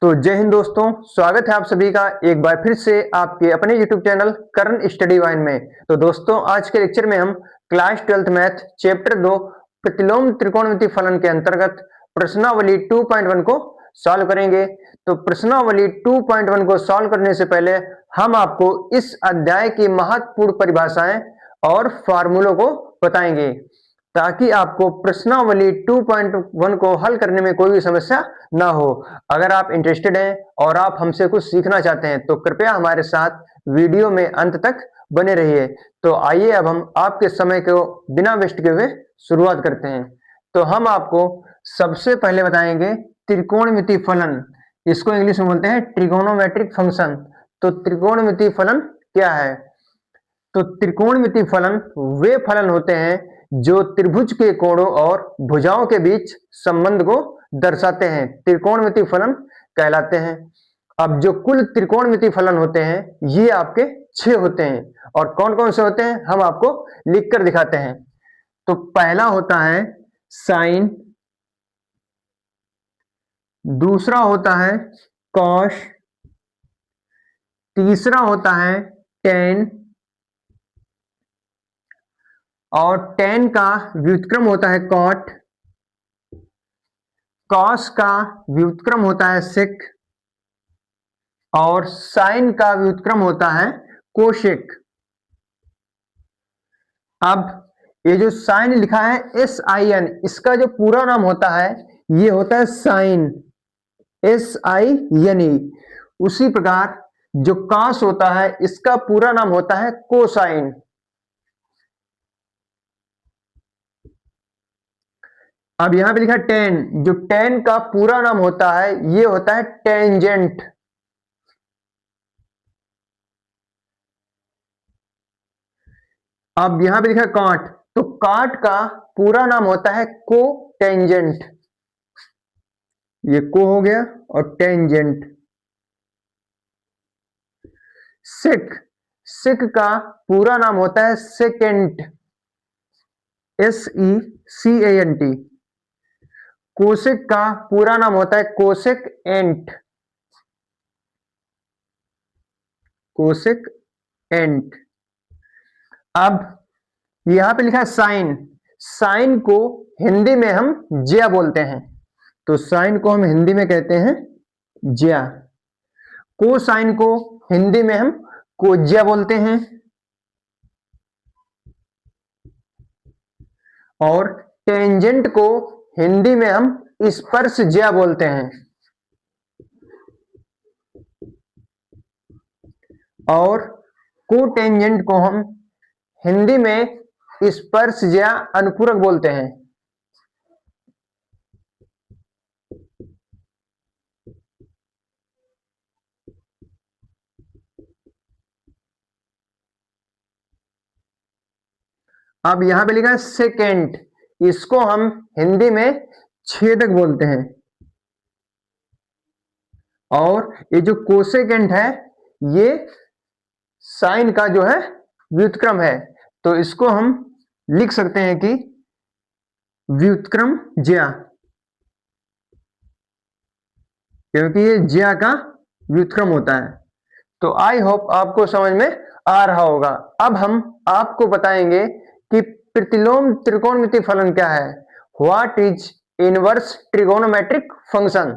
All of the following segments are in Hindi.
तो जय हिंद दोस्तों, स्वागत है आप सभी का एक बार फिर से आपके अपने YouTube चैनल करण स्टडी वाइन में। तो दोस्तों, आज के लेक्चर में हम क्लास 12th मैथ चैप्टर 2 प्रतिलोम त्रिकोणमिति फलन के अंतर्गत प्रश्नावली 2.1 को सॉल्व करेंगे। तो प्रश्नावली 2.1 को सॉल्व करने से पहले हम आपको इस अध्याय की महत्वपूर्ण परिभाषाएं और फार्मूलों को बताएंगे, ताकि आपको प्रश्नावली 2.1 को हल करने में कोई भी समस्या ना हो। अगर आप इंटरेस्टेड हैं और आप हमसे कुछ सीखना चाहते हैं तो कृपया हमारे साथ वीडियो में अंत तक बने रहिए। तो आइए अब हम आपके समय को बिना वेस्ट किए हुए शुरुआत करते हैं। तो हम आपको सबसे पहले बताएंगे त्रिकोणमिति फलन। इसको इंग्लिश में बोलते हैं ट्रिगोनोमेट्रिक फंक्शन। तो त्रिकोणमिति फलन क्या है? तो त्रिकोणमिति फलन वे फलन होते हैं जो त्रिभुज के कोणों और भुजाओं के बीच संबंध को दर्शाते हैं, त्रिकोणमिति फलन कहलाते हैं। अब जो कुल त्रिकोणमिति फलन होते हैं ये आपके 6 होते हैं, और कौन कौन से होते हैं हम आपको लिखकर दिखाते हैं। तो पहला होता है साइन, दूसरा होता है कॉस, तीसरा होता है टेन, और टेन का व्युत्क्रम होता है कॉट, कॉस का व्युत्क्रम होता है सेक, और साइन का व्युत्क्रम होता है कोशेक। अब ये जो साइन लिखा है SIN, इसका जो पूरा नाम होता है ये होता है साइन, SINE। उसी प्रकार जो कॉस होता है इसका पूरा नाम होता है कोसाइन। अब यहां पे लिखा है टेन, जो टेन का पूरा नाम होता है ये होता है टेंजेंट। अब यहां पे लिखा है काट, तो काट का पूरा नाम होता है को टेंजेंट। ये को हो गया और टेंजेंट। सेक, सेक का पूरा नाम होता है सेकेंट, SECANT। कोसेक का पूरा नाम होता है कोसेक एंट, कोसेक एंट। अब यहां पे लिखा है साइन, साइन को हिंदी में हम ज्या बोलते हैं। तो साइन को हम हिंदी में कहते हैं ज्या। कोसाइन को हिंदी में हम कोज्या बोलते हैं, और टेंजेंट को हिंदी में हम स्पर्शज्या बोलते हैं, और कोटेंजेंट को हम हिंदी में स्पर्शज्या अनुपूरक बोलते हैं। अब यहां पे लिखा है सेकेंड, इसको हम हिंदी में छेदक बोलते हैं, और ये जो कोसेकेंट है ये साइन का जो है व्युत्क्रम है। तो इसको हम लिख सकते हैं कि व्युत्क्रम ज्या, क्योंकि ये ज्या का व्युत्क्रम होता है। तो आई होप आपको समझ में आ रहा होगा। अब हम आपको बताएंगे कि प्रतिलोम त्रिकोणमिति फलन क्या है। What is inverse trigonometric function.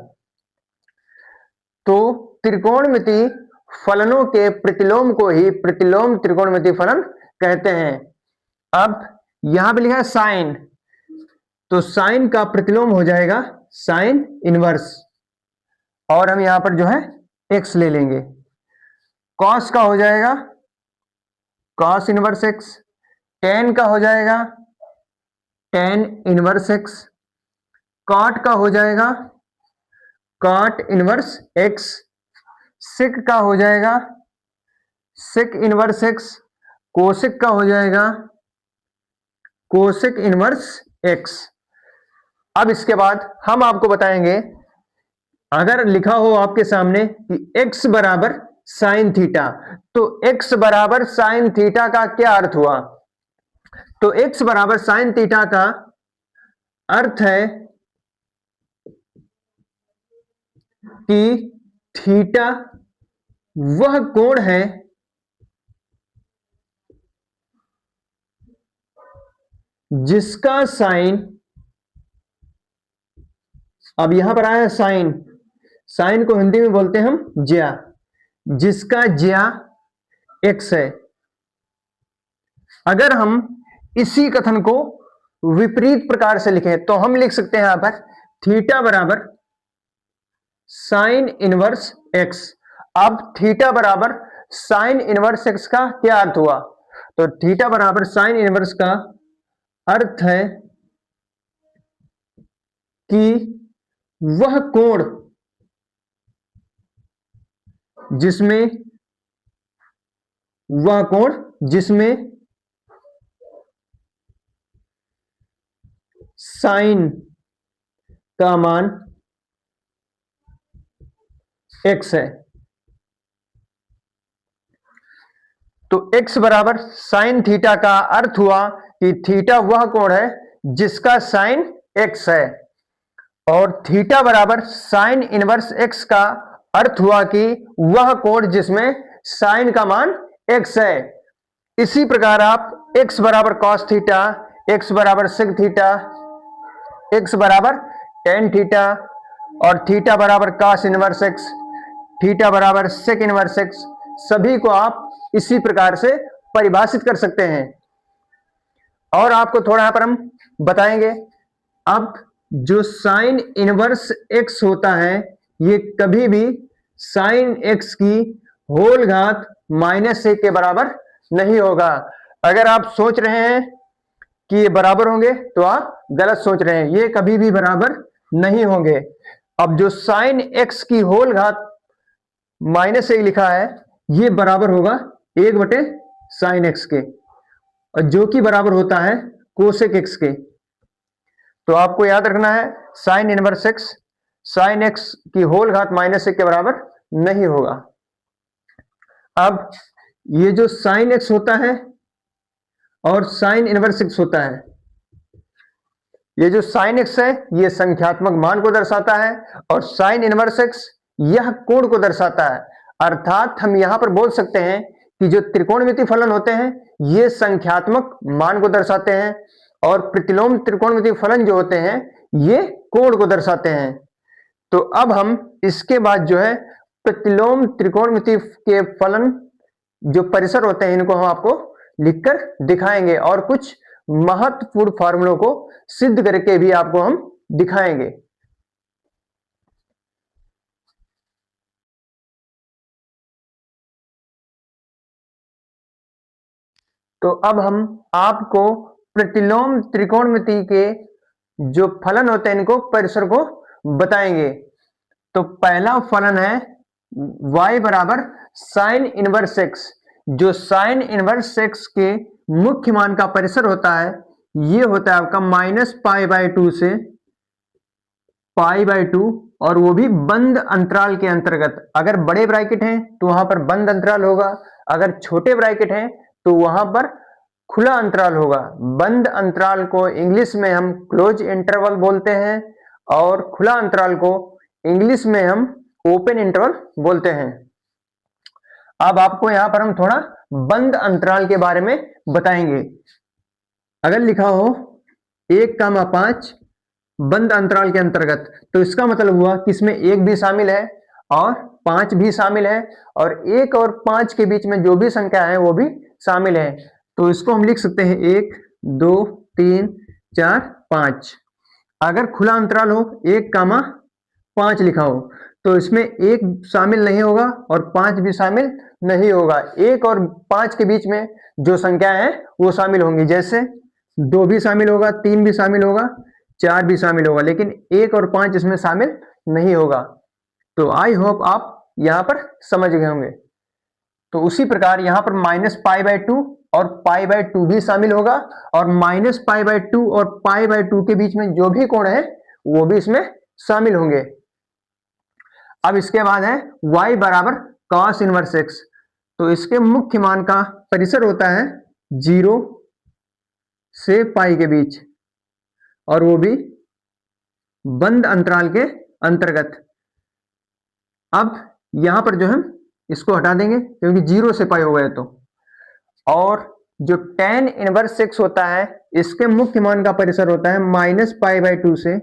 तो त्रिकोणमिति फलनों के प्रतिलोम को ही प्रतिलोम त्रिकोणमिति फलन कहते हैं। अब यहां पे लिखा है साइन, तो साइन का प्रतिलोम हो जाएगा साइन इनवर्स, और हम यहां पर जो है एक्स ले लेंगे। कॉस का हो जाएगा कॉस इनवर्स एक्स, टेन का हो जाएगा टेन इनवर्स एक्स, कॉट का हो जाएगा कॉट इनवर्स एक्स, सेक का हो जाएगा सेक इनवर्स एक्स, कोसेक का हो जाएगा कोसेक इनवर्स एक्स। अब इसके बाद हम आपको बताएंगे, अगर लिखा हो आपके सामने कि x बराबर साइन थीटा, तो x बराबर साइन थीटा का क्या अर्थ हुआ। तो x बराबर साइन थीटा का अर्थ है कि थीटा वह कोण है जिसका साइन, अब यहां पर आया साइन, साइन को हिंदी में बोलते हैं हम ज्या, जिसका ज्या x है। अगर हम इसी कथन को विपरीत प्रकार से लिखें तो हम लिख सकते हैं यहां पर थीटा बराबर साइन इनवर्स x। अब थीटा बराबर साइन इनवर्स x का क्या अर्थ हुआ? तो थीटा बराबर साइन इनवर्स का अर्थ है कि वह कोण जिसमें साइन का मान x है। तो x बराबर साइन थीटा का अर्थ हुआ कि थीटा वह कोण है जिसका साइन x है, और थीटा बराबर साइन इनवर्स x का अर्थ हुआ कि वह कोण जिसमें साइन का मान x है। इसी प्रकार आप x बराबर कॉस थीटा, x बराबर सेक थीटा, x बराबर टेन थीटा और थीटा बराबर कॉस इनवर्स x, थीटा बराबर सेक इनवर्स x, सभी को आप इसी प्रकार से परिभाषित कर सकते हैं। और आपको थोड़ा यहां पर हम बताएंगे, अब जो साइन इनवर्स x होता है ये कभी भी साइन x की होल घात -1 के बराबर नहीं होगा। अगर आप सोच रहे हैं कि ये बराबर होंगे तो आप गलत सोच रहे हैं, ये कभी भी बराबर नहीं होंगे। अब जो साइन x की होल घात -1 लिखा है ये बराबर होगा 1/साइन x के, और जो कि बराबर होता है कोसेक x के। तो आपको याद रखना है sine inverse x sine x की होल घात -1 के बराबर नहीं होगा। अब ये जो साइन x होता है और साइन इनवर्स x होता है, ये जो साइन x है ये संख्यात्मक मान को दर्शाता है और साइन इनवर्स x यह कोण को दर्शाता है। अर्थात हम यहां पर बोल सकते हैं कि जो त्रिकोणमितीय फलन होते हैं ये संख्यात्मक मान को दर्शाते हैं और प्रतिलोम त्रिकोणमितीय फलन जो होते हैं ये कोण को दर्शाते हैं। तो अब हम इसके बाद जो है प्रतिलोम त्रिकोणमितीय के फलन जो परिसर होते हैं इनको हम आपको लिखकर दिखाएंगे और कुछ महत्वपूर्ण फॉर्मूलों को सिद्ध करके भी आपको हम दिखाएंगे। तो अब हम आपको प्रतिलोम त्रिकोणमिति के जो फलन होते हैं इनको परिसर को बताएंगे। तो पहला फलन है y बराबर साइन इनवर्स x। जो साइन इनवर्स x के मुख्य मान का परिसर होता है ये होता है आपका -π/2 से π/2, और वो भी बंद अंतराल के अंतर्गत। अगर बड़े ब्रैकेट हैं तो वहां पर बंद अंतराल होगा, अगर छोटे ब्रैकेट हैं तो वहां पर खुला अंतराल होगा। बंद अंतराल को इंग्लिश में हम क्लोज इंटरवल बोलते हैं और खुला अंतराल को इंग्लिश में हम ओपन इंटरवल बोलते हैं। अब आपको यहां पर हम थोड़ा बंद अंतराल के बारे में बताएंगे। अगर लिखा हो 1,5 बंद अंतराल के अंतर्गत, तो इसका मतलब हुआ कि इसमें 1 भी शामिल है और 5 भी शामिल है, और 1 और 5 के बीच में जो भी संख्या है वो भी शामिल है। तो इसको हम लिख सकते हैं 1 2 3 4 5। अगर खुला अंतराल हो 1,5 लिखा हो तो इसमें 1 शामिल नहीं होगा और 5 भी शामिल नहीं होगा। 1 और 5 के बीच में जो संख्या है वो शामिल होंगी, जैसे 2 भी शामिल होगा, 3 भी शामिल होगा, 4 भी शामिल होगा, लेकिन 1 और 5 इसमें शामिल नहीं होगा। तो आई होप आप यहां पर समझ गए होंगे। तो उसी प्रकार यहां पर -π/2 और π/2 भी शामिल होगा, और -π/2 और π/2 के बीच में जो भी कोण है वो भी इसमें शामिल होंगे। अब इसके बाद है y बराबर cos इनवर्स x। तो इसके मुख्य मान का परिसर होता है 0 से पाई के बीच, और वो भी बंद अंतराल के अंतर्गत। अब यहां पर जो है इसको हटा देंगे क्योंकि 0 से पाई हो गया तो। और जो tan इनवर्स 6 होता है इसके मुख्य मान का परिसर होता है -π/2 से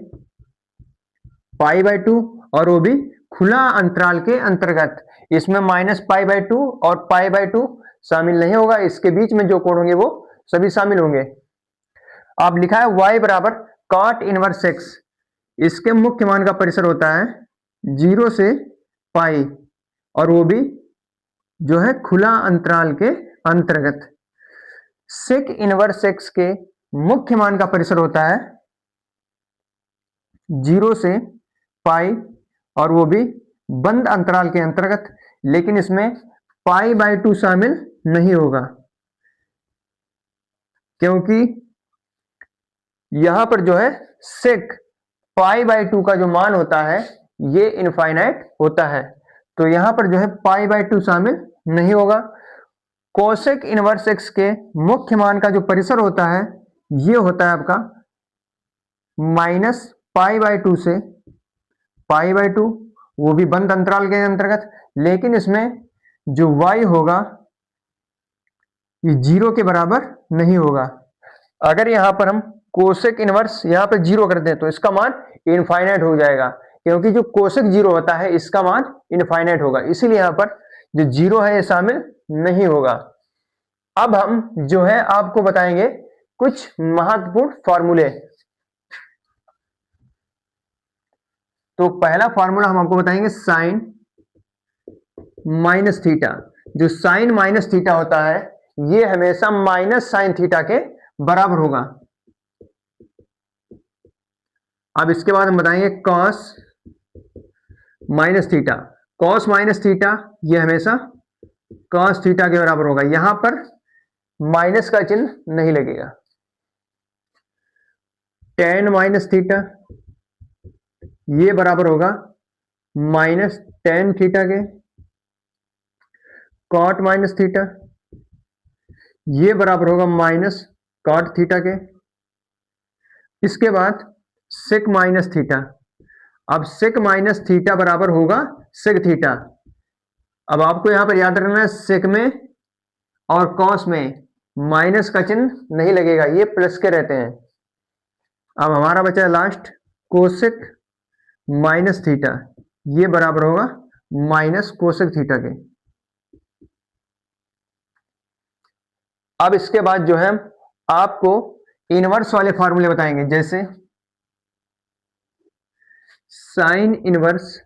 π/2 और वो भी खुला अंतराल के अंतर्गत। इसमें -π/2 और π/2 शामिल नहीं होगा, इसके बीच में जो कोण होंगे वो सभी शामिल होंगे। अब लिखा है y बराबर cot इनवर्स 6, इसके मुख्य मान का परिसर होता है 0 से पाई और वो भी जो है खुला अंतराल के अंतर्गत। sec इनवर्स 6 के मुख्य मान का परिसर होता है 0 से पाई और वो भी बंद अंतराल के अंतर्गत, लेकिन इसमें π/2 शामिल नहीं होगा क्योंकि यहां पर जो है sec π/2 का जो मान होता है ये इनफाइनाइट होता है, तो यहां पर जो है π/2 शामिल नहीं होगा। कोसेक इनवर्स x के मुख्य मान का जो परिसर होता है ये होता है आपका -π/2 से π/2, वो भी बंद अंतराल के अंतर्गत, लेकिन इसमें जो y होगा ये 0 के बराबर नहीं होगा। अगर यहां पर हम कोसेक इनवर्स यहां पर 0 कर दें तो इसका मान इनफाइनाइट हो जाएगा, क्योंकि जो कोसेक 0 होता है इसका मान इनफाइनाइट होगा, इसीलिए यहां पर जो 0 है ये शामिल नहीं होगा। अब हम जो है आपको बताएंगे कुछ महत्वपूर्ण फॉर्मूले। तो पहला फॉर्मूला हम आपको बताएंगे साइन माइनस थीटा। जो साइन माइनस थीटा होता है ये हमेशा माइनस साइन थीटा के बराबर होगा। अब इसके बाद हम बताएंगे cos minus theta. Cos minus theta ये हमेशा कॉस थीटा के बराबर होगा, यहां पर माइनस का चिन्ह नहीं लगेगा। टेन माइनस थीटा ये बराबर होगा माइनस टेन थीटा के। कॉट माइनस थीटा ये बराबर होगा माइनस कॉट थीटा के। इसके बाद सेक माइनस थीटा। अब सेक माइनस थीटा बराबर होगा सेक थीटा। अब आपको यहां पर याद रखना है सेक में और कॉस में माइनस का चिन्ह नहीं लगेगा, ये प्लस के रहते हैं। अब हमारा बचा है लास्ट कोसेक माइनस थीटा, ये बराबर होगा माइनस कोसेक थीटा के। अब इसके बाद जो है आपको इनवर्स वाले फॉर्मूले बताएंगे, जैसे साइन इनवर्स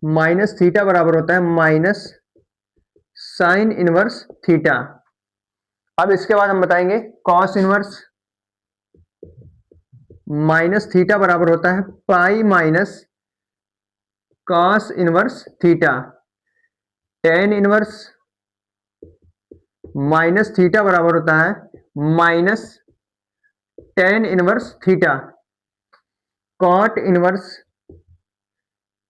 माइनस थीटा बराबर होता है माइनस साइन इनवर्स थीटा। अब इसके बाद हम बताएंगे कॉस इनवर्स माइनस थीटा बराबर होता है pi minus cos inverse theta. Tan inverse minus theta बराबर होता है minus tan inverse theta. Cot inverse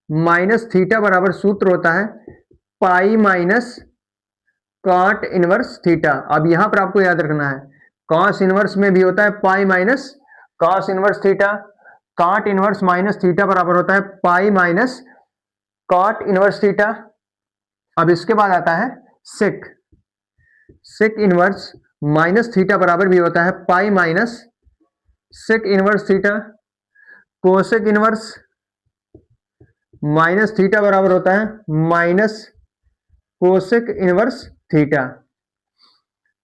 minus theta बराबर सूत्र होता है pi minus cot inverse theta. अब यहां पर आपको याद रखना है कॉस इनवर्स में भी होता है pi minus cos inverse theta. Cot inverse minus theta बराबर होता है pi minus cot inverse theta. अब इसके बाद आता है sec. Sec inverse minus theta बराबर भी होता है pi minus sec inverse theta. Cosec inverse minus theta बराबर होता है माइनस कोसेक इनवर्स थीटा।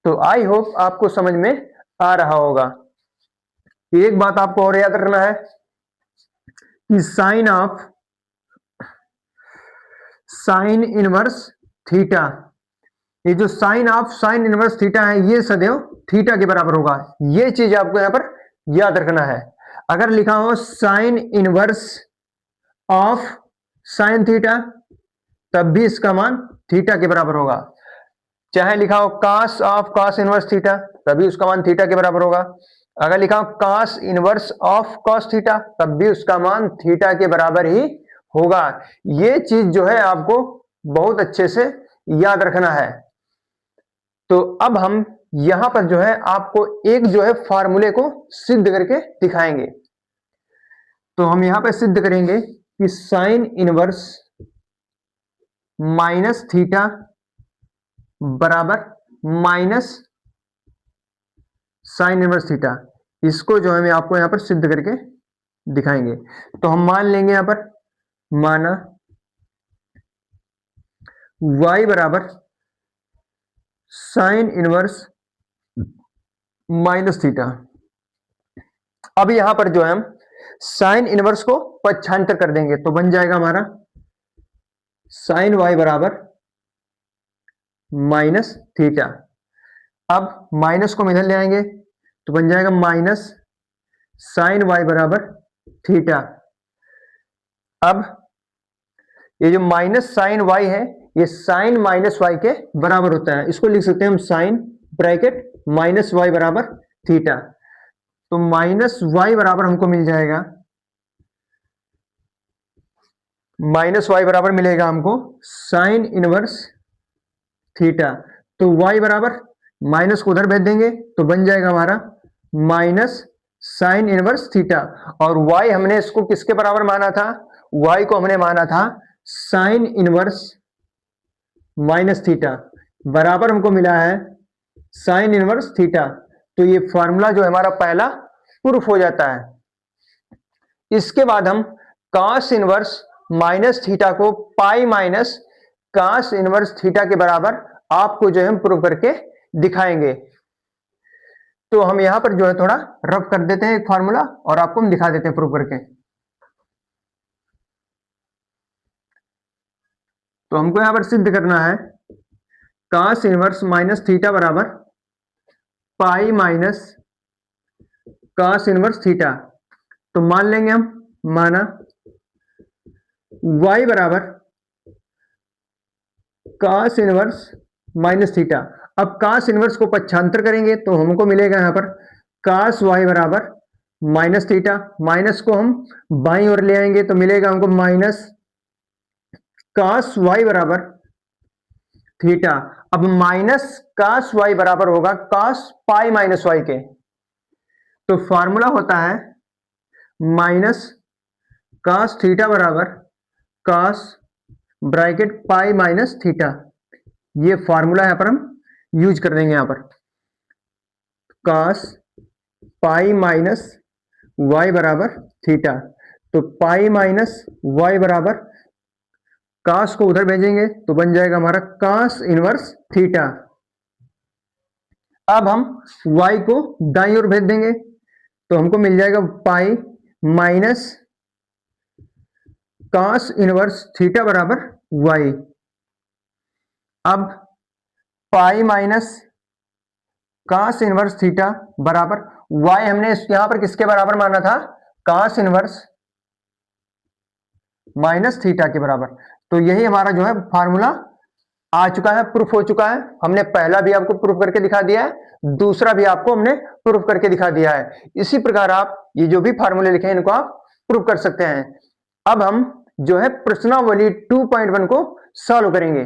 तो आई होप आपको समझ में आ रहा होगा। एक बात आपको और याद रखना है कि साइन इनवर्स थीटा, ये जो sine of sine inverse theta है ये सदैव थीटा के बराबर होगा। ये चीज आपको यहां पर याद रखना है। अगर लिखा हो sine inverse of sine theta तब भी इसका मान थीटा के बराबर होगा। चाहे लिखा हो cos of cos inverse theta तभी उसका मान थीटा के बराबर होगा। अगर लिखा हो cos inverse of cos theta तब भी उसका मान थीटा के बराबर ही होगा। ये चीज जो है आपको बहुत अच्छे से याद रखना है। तो अब हम यहां पर जो है आपको एक जो है फार्मूले को सिद्ध करके दिखाएंगे। तो हम यहां पर सिद्ध करेंगे कि साइन इनवर्स माइनस थीटा बराबर माइनस साइन इनवर्स थीटा। इसको जो है मैं आपको यहां पर सिद्ध करके दिखाएंगे। तो हम मान लेंगे यहां पर, माना y बराबर साइन इनवर्स माइनस थीटा। अब यहां पर जो है हम साइन इनवर्स को पक्षांतर कर देंगे तो बन जाएगा हमारा साइन y बराबर माइनस थीटा। अब माइनस को हम इधर ले आएंगे तो बन जाएगा माइनस साइन y बराबर थीटा। अब ये जो माइनस साइन y है ये साइन माइनस y के बराबर होता है। इसको लिख सकते हैं हम साइन ब्रैकेट माइनस y बराबर थीटा। तो माइनस y बराबर हमको मिल जाएगा, माइनस y बराबर मिलेगा हमको साइन इनवर्स थीटा। तो y बराबर माइनस को उधर भेज देंगे तो बन जाएगा हमारा माइनस साइन इनवर्स थीटा। और y हमने इसको किसके बराबर माना था? y को हमने माना था साइन इनवर्स माइनस थीटा, बराबर हमको मिला है साइन इनवर्स थीटा। तो ये फॉर्मूला जो हमारा पहला प्रूफ हो जाता है। इसके बाद हम cos इनवर्स माइनस थीटा को pi minus cos inverse theta के बराबर आपको जो है हम प्रूफ करके दिखाएंगे। तो हम यहां पर जो है थोड़ा रफ कर देते हैं एक फार्मूला और आपको हम दिखा देते हैं प्रूफ करके। तो हमको यहां पर सिद्ध करना है cos इनवर्स माइनस थीटा बराबर pi minus cos inverse theta. तो मान लेंगे हम, माना y बराबर cos इनवर्स माइनस थीटा। अब cos इनवर्स को पक्षांतर करेंगे तो हमको मिलेगा यहां पर cos y बराबर माइनस थीटा। माइनस को हम बाईं ओर ले आएंगे तो मिलेगा हमको माइनस cos y बराबर थीटा। अब माइनस cos y बराबर होगा cos पाई माइनस y के। तो फॉर्मूला होता है माइनस cos थीटा बराबर cos bracket pi minus theta. ये फॉर्मूला यहां पर हम यूज कर देंगे। यहां पर cos पाई माइनस y बराबर थीटा। तो पाई माइनस y बराबर cos को उधर भेजेंगे तो बन जाएगा हमारा cos इनवर्स थीटा। अब हम y को दाईं ओर भेज देंगे तो हमको मिल जाएगा pi minus cos inverse theta बराबर y। अब pi minus cos inverse theta बराबर y हमने यहां पर किसके बराबर माना था? cos इनवर्स माइनस थीटा के बराबर। तो यही हमारा जो है फार्मूला आ चुका है, प्रूफ हो चुका है। हमने पहला भी आपको प्रूफ करके दिखा दिया है, दूसरा भी आपको हमने प्रूफ करके दिखा दिया है। इसी प्रकार आप ये जो भी फार्मूले लिखे हैं इनको आप प्रूफ कर सकते हैं। अब हम जो है प्रश्नावली 2.1 को सॉल्व करेंगे।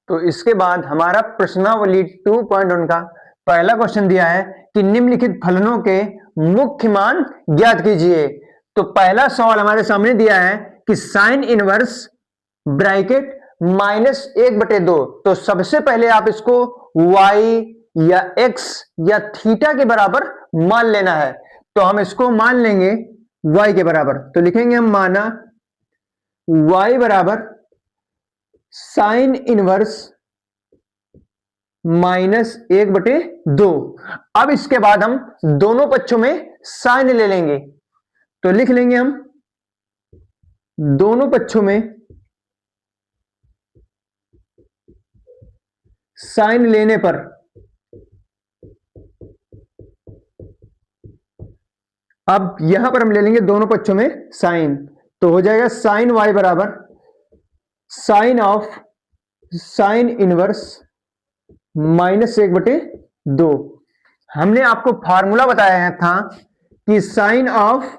तो इसके बाद हमारा प्रश्नावली 2.1 का पहला क्वेश्चन दिया है कि निम्नलिखित फलनों के मुख्य मान ज्ञात कीजिए। तो पहला सवाल हमारे सामने दिया है कि साइन इनवर्स ब्रैकेट माइनस 1/2। तो सबसे पहले आप इसको y या x या थीटा के बराबर मान लेना है। तो हम इसको मान लेंगे y के बराबर। तो लिखेंगे हम, माना y बराबर साइन इनवर्स माइनस 1/2। अब इसके बाद हम दोनों पक्षों में साइन ले लेंगे। तो लिख लेंगे हम दोनों पक्षों में साइन लेने पर अब यहां पर हम ले लेंगे दोनों पक्षों में साइन। तो हो जाएगा साइन y बराबर sine of sine inverse minus 1/2। हमने आपको फॉर्मूला बताया था कि sine of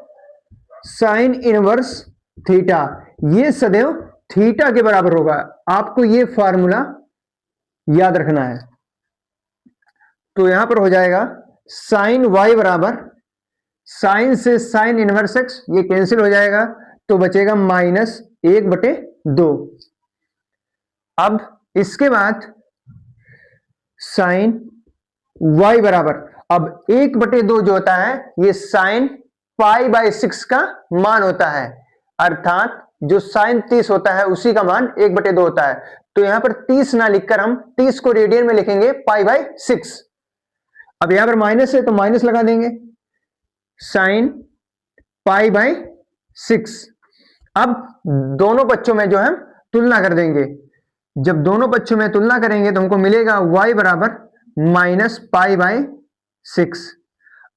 sine inverse theta ये सदैव थीटा के बराबर होगा। आपको ये फॉर्मूला याद रखना है। तो यहां पर हो जाएगा साइन y बराबर साइन से साइन इनवर्स एक्स ये कैंसिल हो जाएगा, तो बचेगा -1/2। अब इसके बाद साइन y बराबर, अब 1/2 जो होता है ये साइन π/6 का मान होता है, अर्थात जो साइन 30 होता है उसी का मान 1/2 होता है। तो यहां पर 30 ना लिखकर हम 30 को रेडियन में लिखेंगे π/6। अब यहां पर माइनस है तो माइनस लगा देंगे, साइन π/6। अब दोनों पक्षों में जो है तुलना कर देंगे, जब दोनों पक्षों में तुलना करेंगे तो हमको मिलेगा y बराबर -π/6,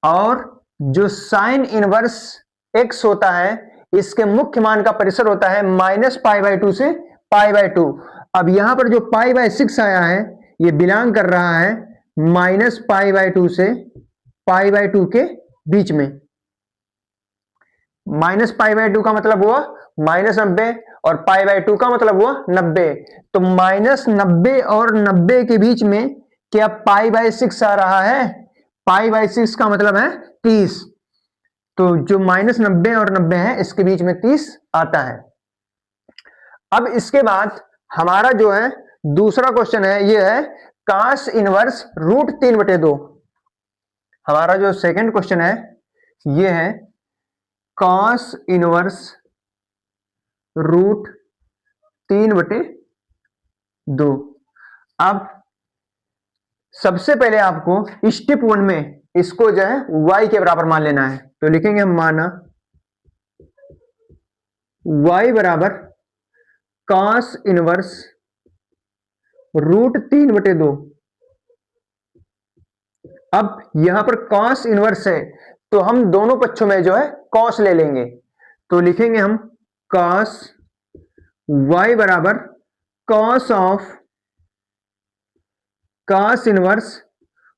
और जो साइन इनवर्स x होता है इसके मुख्य मान का परिसर होता है -π/2 से π/2। अब यहां पर जो π/6 आया है ये बिलोंग कर रहा है -π/2 से π/2 के बीच में। -π/2 का मतलब हुआ -90 और π/2 का मतलब हुआ 90, तो -90 और 90 के बीच में क्या π/6 आ रहा है? π/6 का मतलब है 30, तो जो -90 और 90 है इसके बीच में 30 आता है। अब इसके बाद हमारा जो है दूसरा क्वेश्चन है ये है cos इनवर्स √3/2। हमारा जो सेकंड क्वेश्चन है ये है cos इनवर्स √3/2। अब सबसे पहले आपको स्टेप 1 में इसको जो है y के बराबर मान लेना है, तो लिखेंगे हम माना y बराबर cos इनवर्स √3/2। अब यहां पर cos इनवर्स है तो हम दोनों पक्षों में जो है cos ले लेंगे, तो लिखेंगे हम cos y बराबर cos ऑफ cos इनवर्स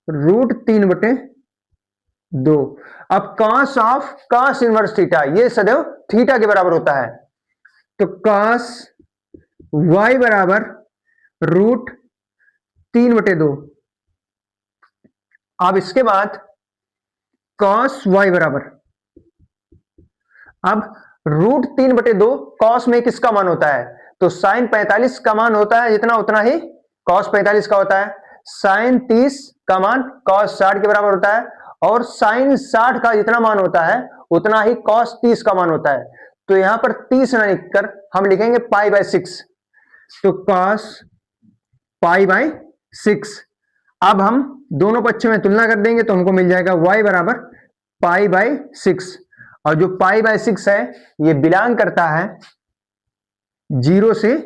√3/2। अब cos of cos inverse theta ये सदैव थीटा के बराबर होता है, तो cos y बराबर √3/2। अब इसके बाद cos y बराबर, अब √3/2 cos में किसका मान होता है? तो साइन 45 का मान होता है जितना उतना ही cos 45 का होता है, साइन 30 का मान cos 60 के बराबर होता है, और साइन 60 का जितना मान होता है उतना ही cos 30 का मान होता है। तो यहां पर 30 ना लिखकर हम लिखेंगे π/6, तो cos π/6। अब हम दोनों पक्षों में तुलना कर देंगे तो हमको मिल जाएगा y बराबर π/6, और जो π/6 है ये बिलोंग करता है 0 से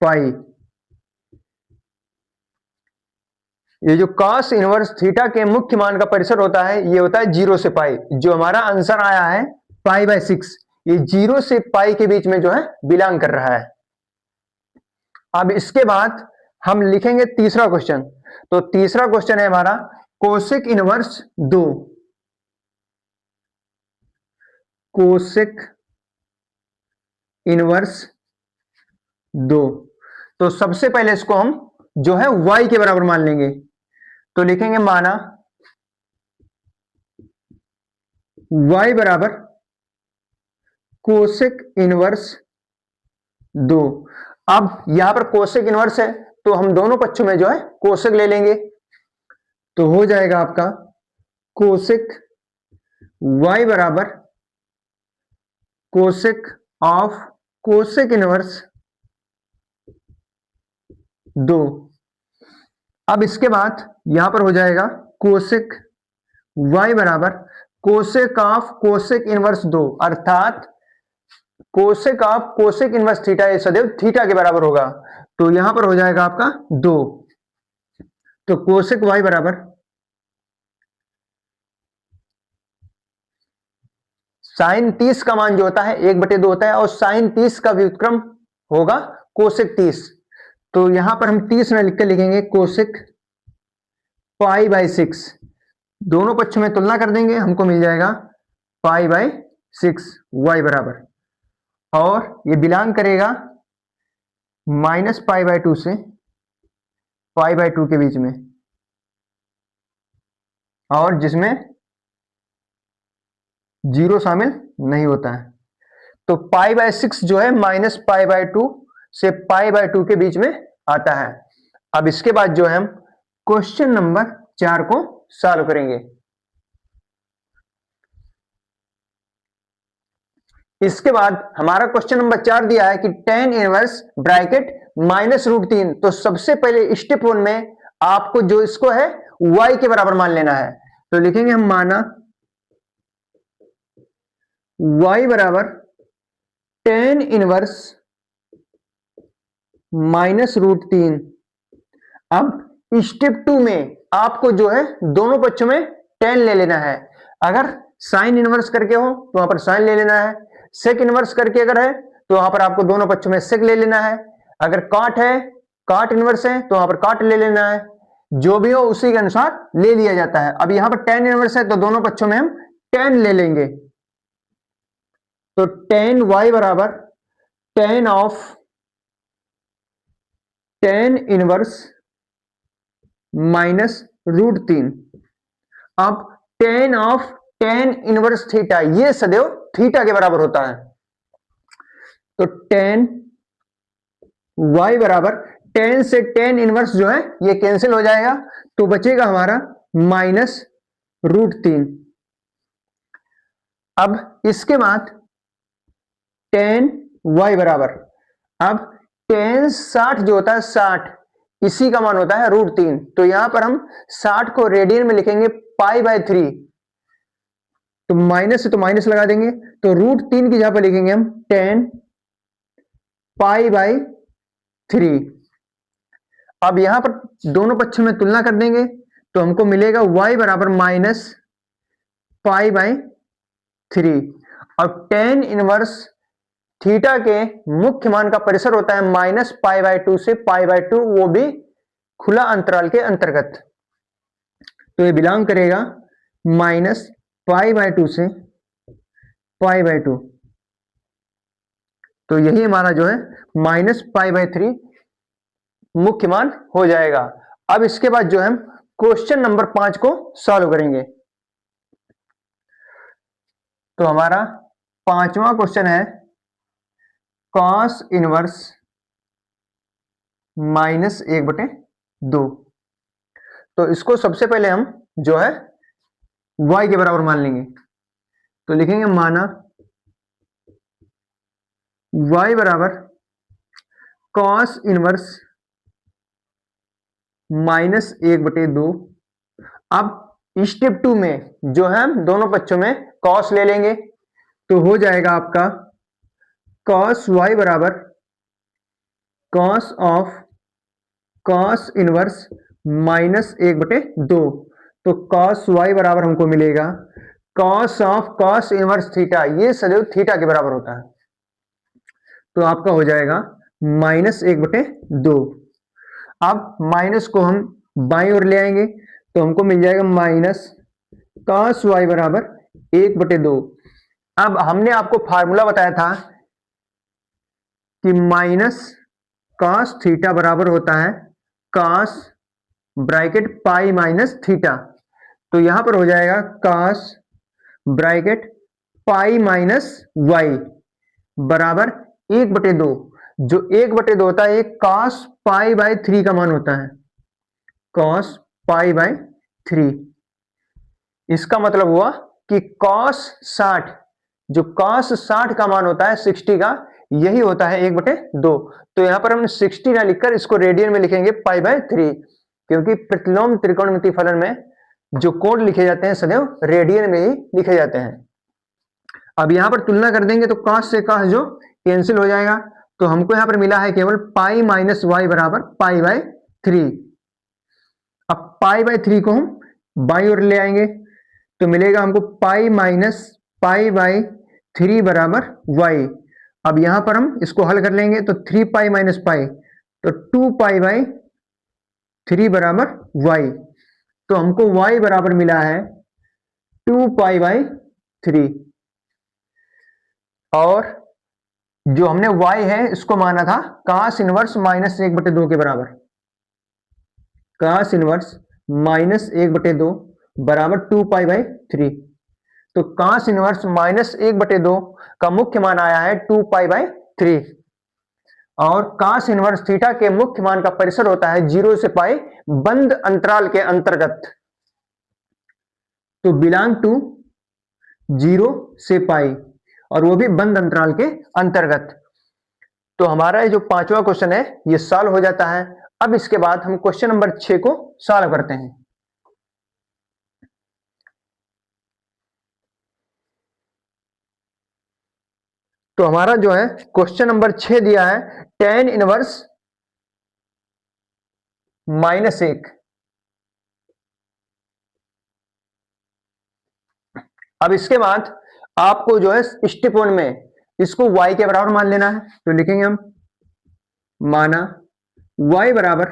π। ये जो cos इनवर्स थीटा के मुख्य मान का परिसर होता है ये होता है 0 से π। जो हमारा आंसर आया है π/6 ये 0 से π के बीच में जो है बिलोंग कर रहा है। अब इसके बाद हम लिखेंगे तीसरा क्वेश्चन, तो तीसरा क्वेश्चन है हमारा कोसेक इनवर्स 2। कोसेक इनवर्स 2, तो सबसे पहले इसको हम जो है y के बराबर मान लेंगे, तो लिखेंगे माना y बराबर कोसेक इनवर्स 2। अब यहां पर कोसेक इनवर्स है तो हम दोनों पक्षों में जो है कोसेक ले लेंगे, तो हो जाएगा आपका कोसेक y बराबर कोसेक ऑफ कोसेक इनवर्स 2। अब इसके बाद यहां पर हो जाएगा कोसेक y बराबर कोसेक ऑफ कोसेक इनवर्स 2, अर्थात cosec of cosec inverse theta ये सदैव थीटा के बराबर होगा, तो यहां पर हो जाएगा आपका 2। तो कोसेक y बराबर साइन 30 का मान जो होता है 1/2 होता है, और साइन 30 का व्युत्क्रम होगा कोसेक 30, तो यहां पर हम 30 में लिख के लिखेंगे कोसेक π/6। दोनों पक्षों में तुलना कर देंगे हमको मिल जाएगा π/6 y बराबर, और ये बिलोंग करेगा -π/2 से π/2 के बीच में, और जिसमें जीरो शामिल नहीं होता है। तो पाई/6 जो है -π/2 से π/2 के बीच में आता है। अब इसके बाद जो है हम क्वेश्चन नंबर 4 को सॉल्व करेंगे। इसके बाद हमारा क्वेश्चन नंबर 4 दिया है कि tan इनवर्स ब्रैकेट -√3। तो सबसे पहले स्टेप 1 में आपको जो इसको है y के बराबर मान लेना है। तो लिखेंगे हम माना y बराबर tan इनवर्स -√3। अब स्टेप 2 में आपको जो है दोनों पक्षों में tan ले लेना है। अगर साइन इनवर्स करके हो तो वहां पर साइन ले लेना है, सेक इनवर्स करके अगर है तो वहां पर आपको दोनों पक्षों में सेक ले लेना है, अगर काट है, काट इनवर्स है तो वहां पर काट ले लेना है। जो भी हो उसी के अनुसार ले लिया जाता है। अब यहां पर tan इनवर्स है तो दोनों पक्षों में हम tan ले लेंगे। तो tan y बराबर tan ऑफ tan इनवर्स -√3। अब tan of tan inverse theta, ये सदैव थीटा के बराबर होता है। तो tan y बराबर tan से tan इनवर्स जो है ये कैंसिल हो जाएगा, तो बचेगा हमारा -√3। अब इसके बाद tan y बराबर, अब tan 60 जो होता है 60, इसी का मान होता है √3। तो यहां पर हम 60 को रेडियन में लिखेंगे π/3। तो माइनस से तो माइनस लगा देंगे, तो √3 की जगह पर लिखेंगे हम tan π/3। अब यहां पर दोनों पक्षों में तुलना कर देंगे तो हमको मिलेगा y बराबर -π/3। और tan इनवर्स थीटा के मुख्य मान का परिसर होता है -π/2 से π/2, वो भी खुला अंतराल के अंतर्गत। तो ये बिलोंग करेगा -π/2 से π/2। तो यही हमारा जो है -π/3 मुख्य मान हो जाएगा। अब इसके बाद जो है हम क्वेश्चन नंबर 5 को सॉल्व करेंगे। तो हमारा 5वां क्वेश्चन है cos इनवर्स -1/2। तो इसको सबसे पहले हम जो है y के बराबर मान लेंगे। तो लिखेंगे माना y बराबर cos इनवर्स -1/2। अब स्टेप 2 में जो है हम दोनों पक्षों में cos ले लेंगे, तो हो जाएगा आपका cos y बराबर cos ऑफ cos इनवर्स -1/2। तो cos y बराबर हमको मिलेगा cos of cos inverse theta, ये सदैव थीटा के बराबर होता है। तो आपका हो जाएगा -1/2। अब माइनस को हम बाईं ओर ले आएंगे तो हमको मिल जाएगा माइनस cos y बराबर 1/2। अब हमने आपको फार्मूला बताया था कि माइनस cos थीटा बराबर होता है cos bracket pi minus theta. तो यहां पर हो जाएगा cos bracket pi minus y बराबर 1/2। जो 1/2 होता है ये cos π/3 का मान होता है, cos π/3। इसका मतलब हुआ कि cos 60, जो cos 60 का मान होता है 60 का, यही होता है 1/2। तो यहां पर हमने 60 ना लिखकर इसको रेडियन में लिखेंगे π/3, क्योंकि प्रतिलोम त्रिकोणमितीय फलन में जो कोण लिखे जाते हैं सदैव रेडियन में ही लिखे जाते हैं। अब यहां पर तुलना कर देंगे तो cos से cos जो कैंसिल हो जाएगा, तो हमको यहां पर मिला है केवल पाई माइनस वाई बराबर π/3। अब π/3 को हम बाईं ओर ले आएंगे तो मिलेगा हमको पाई माइनस π/3 बराबर y। अब यहां पर हम इसको हल कर लेंगे तो 3 पाई माइनस पाई, तो 2 π/3 बराबर y। तो हमको y बराबर मिला है 2 π/3। और जो हमने y है इसको माना था cos इनवर्स -1/2 के बराबर, cos इनवर्स -1/2 बराबर 2 π/3। तो cos इनवर्स -1/2 का मुख्य मान आया है 2π/3 और cos इनवर्स थीटा के मुख्य मान का परिसर होता है 0 से पाई बंद अंतराल के अंतर्गत, तो बिलोंग टू 0 से पाई और वो भी बंद अंतराल के अंतर्गत। तो हमारा ये जो पांचवा क्वेश्चन है ये सॉल्व हो जाता है। अब इसके बाद हम क्वेश्चन नंबर 6 को सॉल्व करते हैं। तो हमारा जो है क्वेश्चन नंबर 6 दिया है tan इनवर्स -1। अब इसके बाद आपको जो है स्टेप 1 में इसको y के बराबर मान लेना है, तो लिखेंगे हम माना y बराबर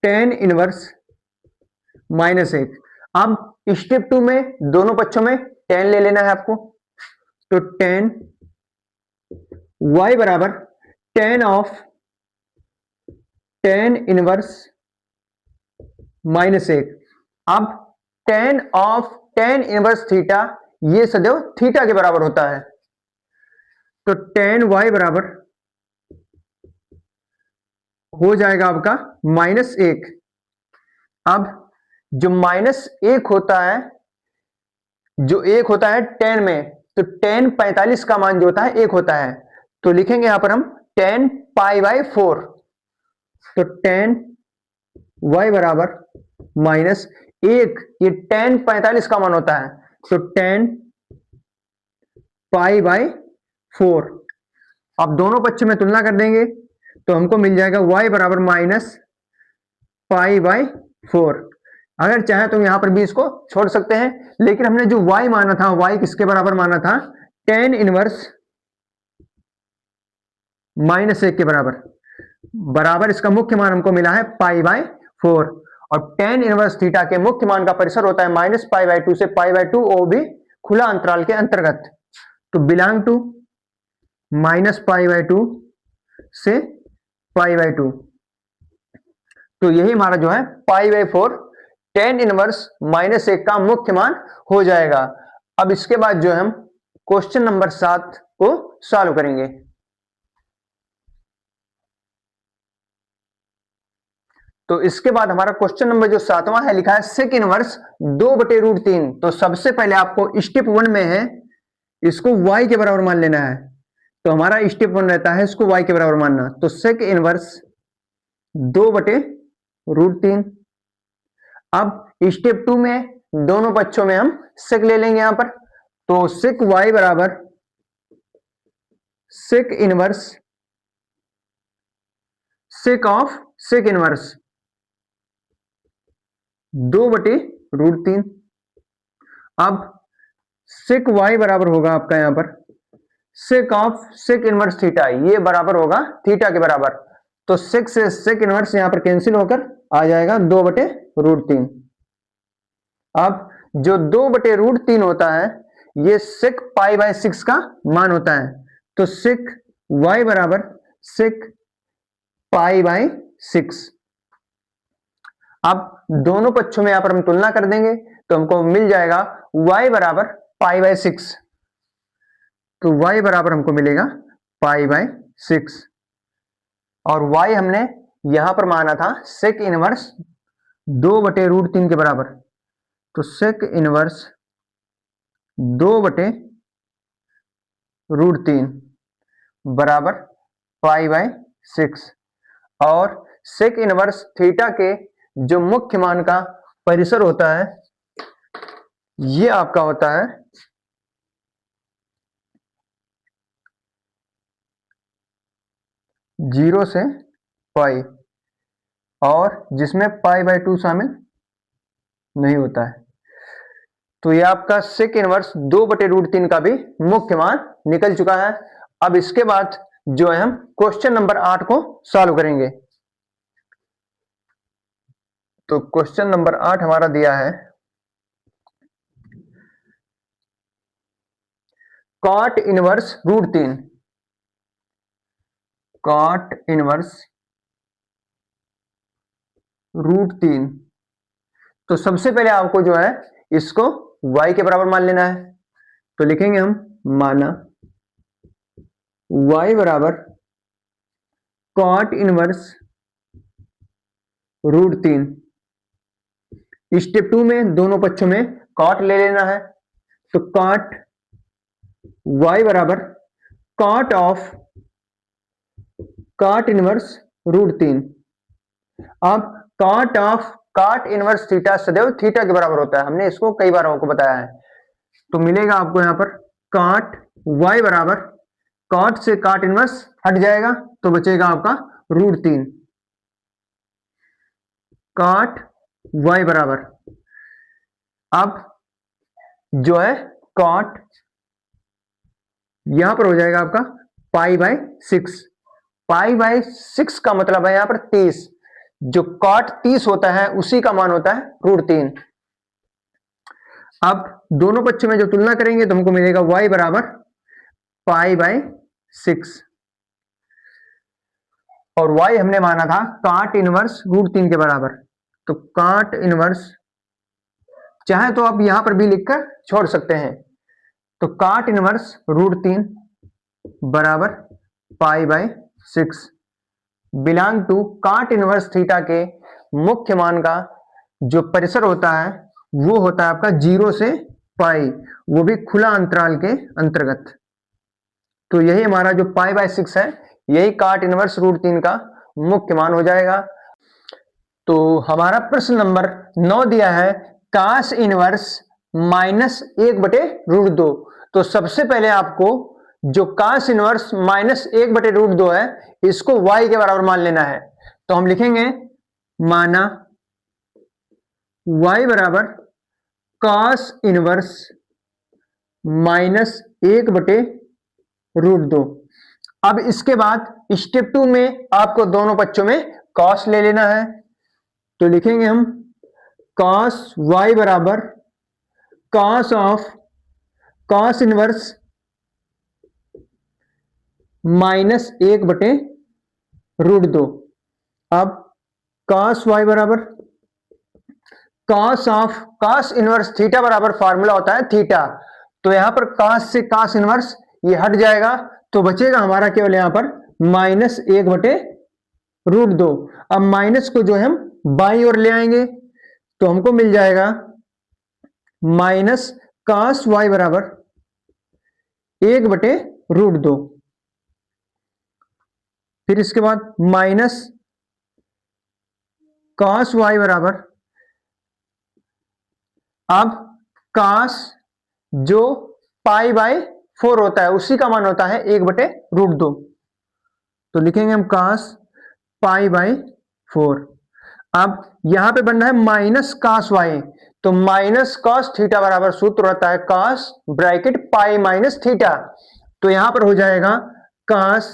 tan इनवर्स -1। अब स्टेप 2 में दोनों पक्षों में tan ले लेना है आपको, तो tan y बराबर tan इनवर्स -1। अब tan इनवर्स थीटा ये सदैव थीटा के बराबर होता है, तो tan y बराबर हो जाएगा आपका -1। अब जो -1 होता है, जो 1 होता है tan में, तो tan 45 का मान जो होता है 1 होता है, तो लिखेंगे यहां पर हम tan π/4। तो tan y बराबर -1, ये tan 45 का मान होता है, तो tan π/4। अब दोनों पक्ष में तुलना कर देंगे तो हमको मिल जाएगा y बराबर -π/4। अगर चाहे तो यहां पर भी इसको छोड़ सकते हैं, लेकिन हमने जो y माना था, y किसके बराबर माना था, tan इनवर्स -1 के बराबर इसका मुख्य मान हमको मिला है π/4 और tan इनवर्स थीटा के मुख्य मान का परिसर होता है -π/2 से π/2, वो भी खुला अंतराल के अंतर्गत, तो बिलोंग टू -π/2 से π/2। तो यही हमारा जो है π/4 tan इनवर्स -1 का मुख्य मान हो जाएगा। अब इसके बाद जो है हम क्वेश्चन नंबर 7 को सॉल्व करेंगे। तो इसके बाद हमारा क्वेश्चन नंबर जो 7वां है लिखा है sec इनवर्स 2/√3। तो सबसे पहले आपको स्टेप 1 में है इसको y के बराबर मान लेना है, तो हमारा स्टेप 1 रहता है इसको y के बराबर मानना, तो sec इनवर्स 2/√3। अब स्टेप 2 में दोनों पक्षों में हम sec ले लेंगे यहां पर, तो sec y बराबर sec inverse sec of sec inverse 2/√3। अब sec y बराबर होगा आपका यहां पर sec of sec inverse theta, ये बराबर होगा थीटा के बराबर, तो sec से sec इनवर्स यहां पर कैंसिल होकर आ जाएगा 2/√3। अब जो 2/√3 होता है ये sec π/6 का मान होता है, तो sec y बराबर sec π/6। अब दोनों पक्षों में यहां पर हम तुलना कर देंगे तो हमको मिल जाएगा y बराबर π/6, तो y बराबर हमको मिलेगा π/6 और y हमने यहां पर माना था sec इनवर्स 2/√3 के बराबर, तो sec इनवर्स 2/√3 बराबर π/6 और sec इनवर्स थीटा के जो मुख्य मान का परिसर होता है ये आपका होता है 0 से पाई, और जिसमें π/2 शामिल नहीं होता है। तो ये आपका sec इनवर्स 2/√3 का भी मुख्य मान निकल चुका है। अब इसके बाद जो है हम क्वेश्चन नंबर 8 को सॉल्व करेंगे। तो क्वेश्चन नंबर 8 हमारा दिया है cot इनवर्स √3। cot इनवर्स √3, तो सबसे पहले आपको जो है इसको y के बराबर मान लेना है, तो लिखेंगे हम माना y बराबर कॉट इनवर्स √3। स्टेप 2 में दोनों पक्षों में कॉट ले लेना है, तो कॉट y बराबर कॉट ऑफ कॉट इनवर्स √3। अब cot of cot inverse theta सदैव थीटा के बराबर होता है, हमने इसको कई बार आपको बताया है। तो मिलेगा आपको यहां पर कॉट y बराबर कॉट से कॉट इनवर्स हट जाएगा तो बचेगा आपका √3। कॉट y बराबर अब जो है कॉट यहां पर हो जाएगा आपका π/6। π/6 का मतलब है यहां पर 30। जो कॉट 30 होता है उसी का मान होता है √3। अब दोनों पक्षों में जो तुलना करेंगे तो हमको मिलेगा y बराबर π/6 और y हमने माना था कॉट इनवर्स √3 के बराबर। तो कॉट इनवर्स चाहे तो आप यहां पर भी लिखकर छोड़ सकते हैं। तो कॉट इनवर्स √3 बराबर π/6 belong to cot inverse theta के मुख्य मान का जो परिसर होता है वो होता है आपका 0 से π, वो भी खुला अंतराल के अंतर्गत। तो यही हमारा जो π/6 है यही कॉट इनवर्स √3 का मुख्य मान हो जाएगा। तो हमारा प्रश्न नंबर 9 दिया है cos इनवर्स -1/√2। तो सबसे पहले आपको जो cos इनवर्स -1/√2 है इसको y के बराबर मान लेना है। तो हम लिखेंगे माना y बराबर cos इनवर्स -1/√2। अब इसके बाद स्टेप 2 में आपको दोनों पक्षों में cos ले लेना है। तो लिखेंगे हम cos y बराबर cos ऑफ cos इनवर्स -1/√2। अब cos y बराबर cos of cos inverse theta बराबर फार्मूला होता है थीटा। तो यहां पर cos से cos इनवर्स ये हट जाएगा तो बचेगा हमारा केवल यहां पर -1/√2। अब माइनस को जो हम बाईं ओर ले आएंगे तो हमको मिल जाएगा -cos y बराबर 1/√2। फिर इसके बाद -cos y बराबर अब cos जो π/4 होता है उसी का मान होता है 1/√2। तो लिखेंगे हम cos π/4। अब यहां पे बन रहा है -cos y, तो -cos थीटा बराबर सूत्र होता है cos ब्रैकेट π - थीटा। तो यहां पर हो जाएगा cos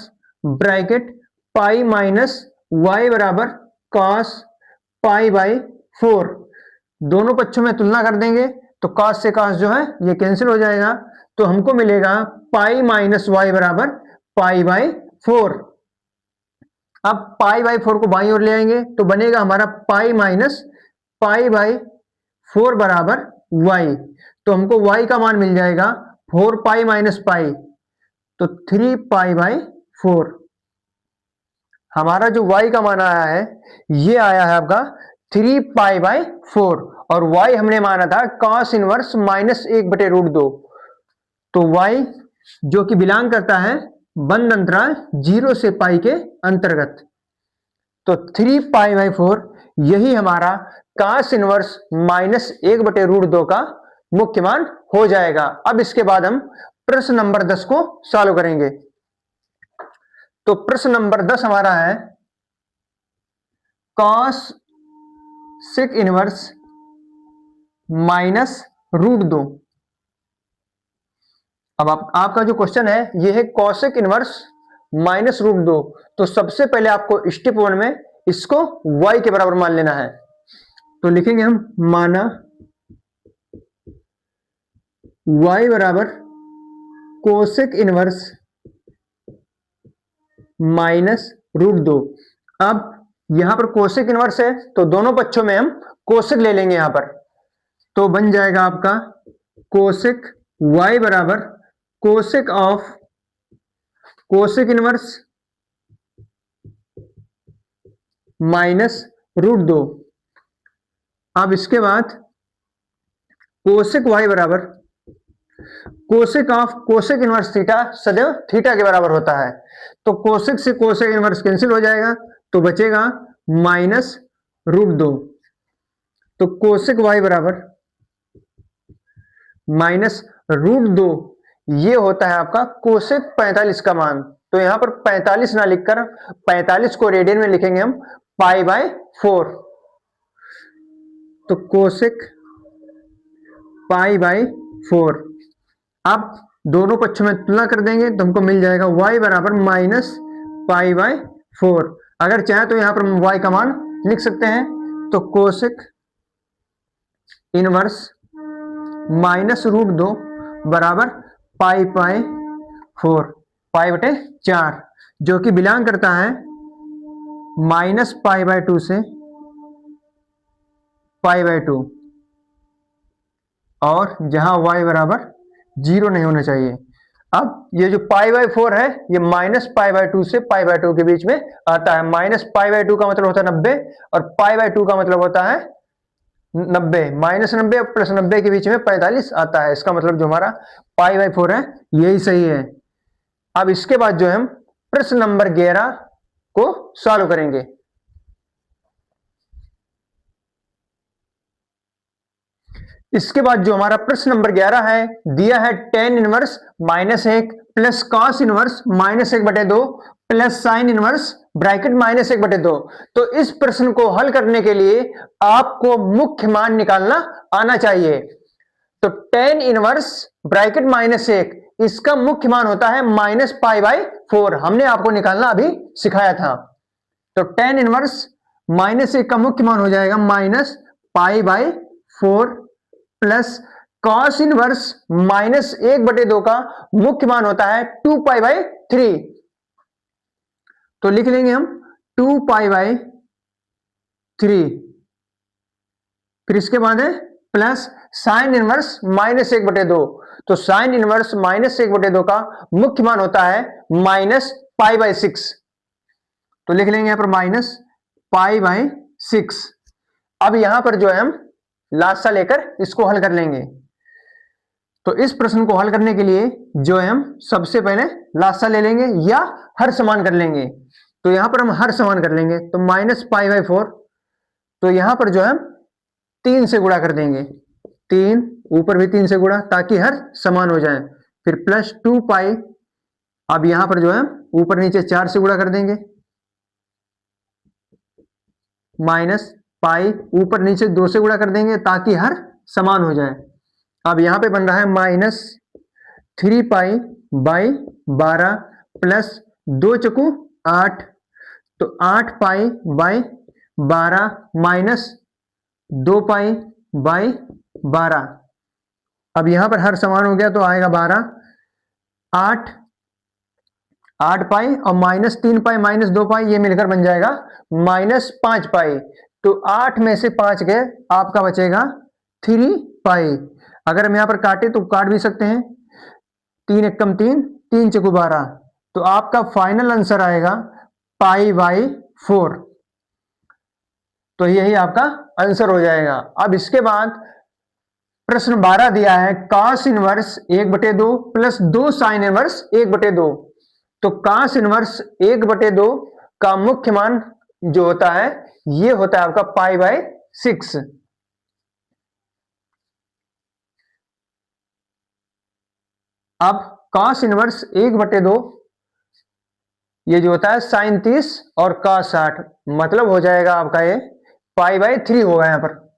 ब्रैकेट π - y बराबर cos π/4। दोनों पक्षों में तुलना कर देंगे तो cos से cos जो है ये कैंसिल हो जाएगा तो हमको मिलेगा π - y बराबर π/4। अब π/4 को बाईं ओर ले आएंगे तो बनेगा हमारा π - π/4 बराबर y। तो हमको y का मान मिल जाएगा 4π - π, तो 3π/4। हमारा जो y का मान आया है ये आया है आपका 3π/4 और y हमने माना था cos इनवर्स -1/√2। तो y जो कि बिलोंग करता है बंद अंतराल 0 से π के अंतर्गत। तो 3π/4 यही हमारा cos इनवर्स -1/√2 का मुख्य मान हो जाएगा। अब इसके बाद हम प्रश्न नंबर 10 को सॉल्व करेंगे। तो प्रश्न नंबर 10 हमारा है cos sec इनवर्स -√2। अब आपका जो क्वेश्चन है ये है cosec इनवर्स -√2। तो सबसे पहले आपको स्टेप 1 में इसको y के बराबर मान लेना है। तो लिखेंगे हम माना y बराबर cosec इनवर्स -√2। अब यहां पर cosec इनवर्स है तो दोनों पक्षों में हम cosec ले लेंगे यहां पर। तो बन जाएगा आपका cosec y बराबर cosec of cosec inverse minus √2। अब इसके बाद कोसेक y बराबर cosec of cosec inverse theta सदैव थीटा के बराबर होता है। तो कोसेक से कोसेक इनवर्स कैंसिल हो जाएगा, तो बचेगा माइनस √2। तो कोसेक y बराबर माइनस √2, ये होता है आपका कोसेक 45 का मान। तो यहां पर 45 ना लिखकर 45 को रेडियन में लिखेंगे हम π/4। तो कोसेक π/4। अब दोनों पक्षों में तुलना कर देंगे तो हमको मिल जाएगा y बराबर माइनस π/4। अगर चाहे तो यहां पर हम y का मान लिख सकते हैं। तो कोसेक इनवर्स माइनस √2 बराबर π/4 π/4, जो कि बिलोंग करता है माइनस π/2 से π/2, और जहां y बराबर 0 नहीं होना चाहिए। अब ये जो π/4 है ये माइनस π/2 से π/2 के बीच में आता है। माइनस π/2 का मतलब होता है 90 और π/2 का मतलब होता है 90। माइनस 90 और प्लस 90 के बीच में 45 आता है। इसका मतलब जो हमारा π/4 है यही सही है। अब इसके बाद जो हम प्रश्न नंबर 11 को सॉल्व करेंगे। इसके बाद जो हमारा प्रश्न नंबर 11 है, दिया है tan inverse -1 plus cos inverse -1/2 plus sin inverse bracket -1/2। तो इस प्रश्न को हल करने के लिए आपको मुख्य मान निकालना आना चाहिए। तो tan इनवर्स ब्रैकेट -1, इसका मुख्य मान होता है -π/4। हमने आपको निकालना अभी सिखाया था। तो tan इनवर्स -1 का मुख्य मान हो जाएगा -π/4 प्लस cos इनवर्स -1/2 का मुख्य मान होता है 2π/3। तो लिख लेंगे हम 2π/3। फिर इसके बाद है प्लस साइन इनवर्स -1/2। तो साइन इनवर्स -1/2 का मुख्य मान होता है -π/6। तो लिख लेंगे यहां पर -π/6। अब यहां पर जो है हम लासा लेकर इसको हल कर लेंगे। तो इस प्रश्न को हल करने के लिए जो है हम सबसे पहले लासा ले लेंगे या हर समान कर लेंगे। तो यहां पर हम हर समान कर लेंगे। तो -π/4, तो यहां पर जो है हम 3 से गुणा कर देंगे। 3 ऊपर भी 3 से गुणा, ताकि हर समान हो जाए। फिर प्लस 2π, अब यहां पर जो है ऊपर नीचे 4 से गुणा कर देंगे। माइनस पाई ऊपर नीचे 2 से गुणा कर देंगे ताकि हर समान हो जाए। अब यहां पे बन रहा है -3π/12 प्लस 2 चकु 8, तो 8π/12 माइनस 2π/12। अब यहां पर हर समान हो गया तो आएगा 12। 8π और -3π -2π ये मिलकर बन जाएगा -5π। तो 8 में से 5 गए, आपका बचेगा 3π। अगर हम यहां पर काटे तो काट भी सकते हैं। 3 एकम 3, 3 चकु 12, तो आपका फाइनल आंसर आएगा π/4। तो यही आपका आंसर हो जाएगा। अब इसके बाद प्रश्न 12 दिया है cos inverse 1/2 plus 2 sine inverse 1/2। तो cos इनवर्स 1/2 का मुख्य मान जो होता है ये होता है आपका π/6। अब cos इनवर्स 1/2 ये जो होता है sin 30 और cos 60, मतलब हो जाएगा आपका ये π/3 होगा। यहां पर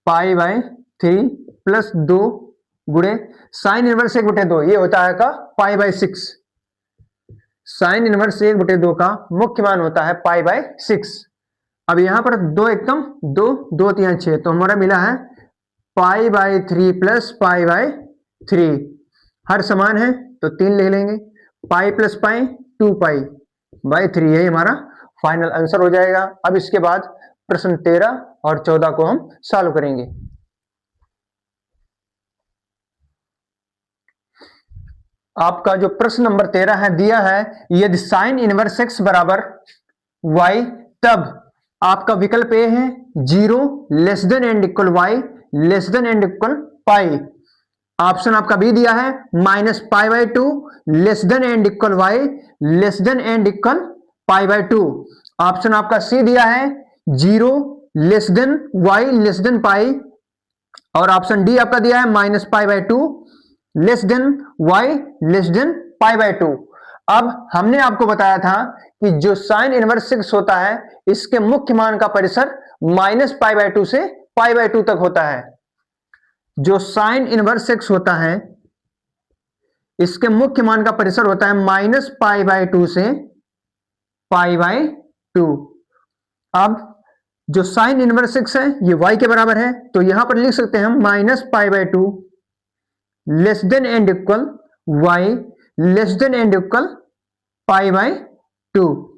π/3 प्लस 2 गुणे साइन इनवर्स 1/2 ये होता है का π/6। साइन इनवर्स 1/2 का मुख्य मान होता है π/6। अब यहां पर 2 एकम 2, 2 3 6, तो हमारा मिला है π/3 प्लस π/3। हर समान है तो 3 ले लेंगे। पाई प्लस पाई 2π/3, यही हमारा फाइनल आंसर हो जाएगा। अब इसके बाद प्रश्न 13 और 14 को हम सॉल्व करेंगे। आपका जो प्रश्न नंबर 13 है दिया है, यदि साइन इनवर्स एक्स बराबर वाई, तब आपका विकल्प ए है 0 less than and equal y less than and equal pi. Option आपका बी दिया है -π/2 less than and equal y less than and equal π/2। Option आपका सी दिया है 0 less than y less than pi, और ऑप्शन डी आपका दिया है -π/2 less than y less than π/2। अब हमने आपको बताया था कि जो साइन इनवर्स 6 होता है इसके मुख्य मान का परिसर -π/2 से π/2 तक होता है। जो साइन इनवर्स 6 होता है इसके मुख्य मान का परिसर होता है -π/2 से π/2। अब जो साइन इनवर्स 6 है ये y के बराबर है, तो यहां पर लिख सकते हैं हम -π/2 less than and equal y less than and equal π/2।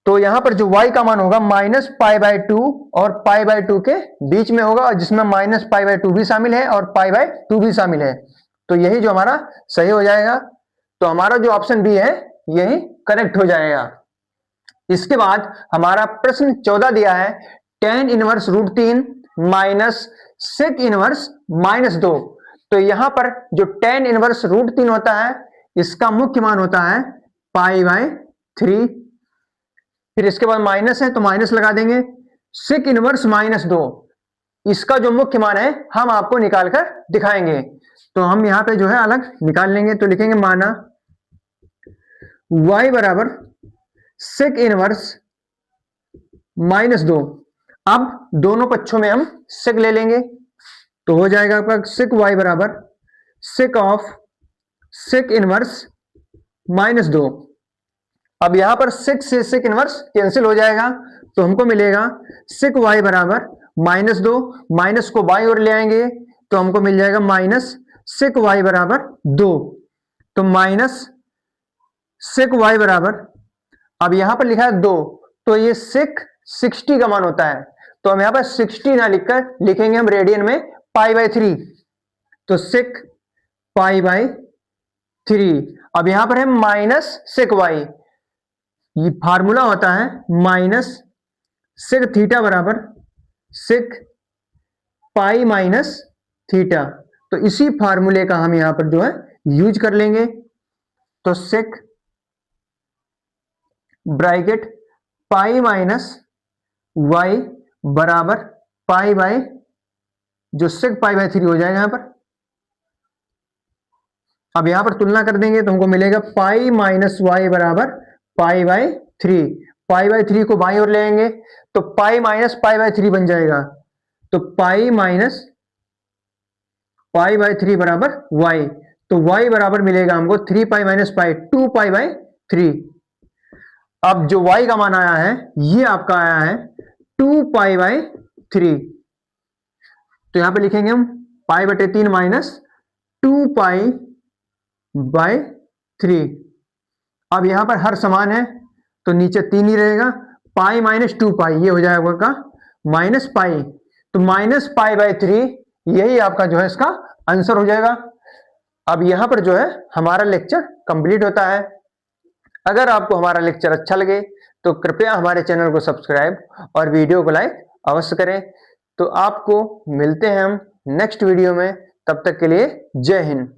तो यहां पर जो y का मान होगा -π/2 और π/2 के बीच में होगा, और जिसमें -π/2 भी शामिल है और π/2 भी शामिल है, तो यही जो हमारा सही हो जाएगा। तो हमारा जो ऑप्शन बी है यही करेक्ट हो जाएगा। इसके बाद हमारा प्रश्न 14 दिया है tan inverse √3 minus sec inverse -2। तो यहां पर जो tan इनवर्स √3 होता है इसका मुख्य मान होता है π/3। फिर इसके बाद माइनस है तो माइनस लगा देंगे। sec इनवर्स -2 इसका जो मुख्य मान है हम आपको निकाल कर दिखाएंगे, तो हम यहां पे जो है अलग निकाल लेंगे। तो लिखेंगे माना y बराबर sec इनवर्स -2। अब दोनों पक्षों में हम sec ले लेंगे, तो हो जाएगा आपका sec y बराबर sec ऑफ sec इनवर्स -2। अब यहां पर sec से sec इनवर्स कैंसिल हो जाएगा, तो हमको मिलेगा sec y बराबर -2, माइनस को बाई ओर ले आएंगे तो हमको मिल जाएगा माइनस sec y बराबर 2। तो माइनस sec y बराबर, अब यहां पर लिखा है 2, तो ये sec 60 का मान होता है, तो हम यहां पर 60 ना लिखकर लिखेंगे हम रेडियन में π/3, तो sec π/3। अब यहां पर है माइनस sec y, ये फार्मूला होता है माइनस sec थीटा बराबर sec पाई माइनस थीटा, तो इसी फार्मूले का हम यहां पर जो है यूज कर लेंगे। तो sec bracket pi minus Y बराबर पाई बाई जो sec π/3 हो जाएगा यहां पर। अब यहां पर तुलना कर देंगे तो हमको मिलेगा पाई माइनस वाई बराबर π/3। π/3 को बाई ओर ले आएंगे तो पाई माइनस π/3 बन जाएगा, तो पाई माइनस π/3 बराबर y, तो y बराबर मिलेगा हमको 3π माइनस पाई 2π/3। अब जो y का मान आया है ये आपका आया है 2π/3, तो यहां पे लिखेंगे हम π/3 माइनस 2π/3। अब यहां पर हर समान है तो नीचे 3 ही रहेगा, पाई माइनस 2π ये हो जाएगा का माइनस पाई, तो माइनस π/3 यही आपका जो है इसका आंसर हो जाएगा। अब यहां पर जो है हमारा लेक्चर कंप्लीट होता है। अगर आपको हमारा लेक्चर अच्छा लगे तो कृपया हमारे चैनल को सब्सक्राइब और वीडियो को लाइक अवश्य करें। तो आपको मिलते हैं हम नेक्स्ट वीडियो में, तब तक के लिए जय हिंद।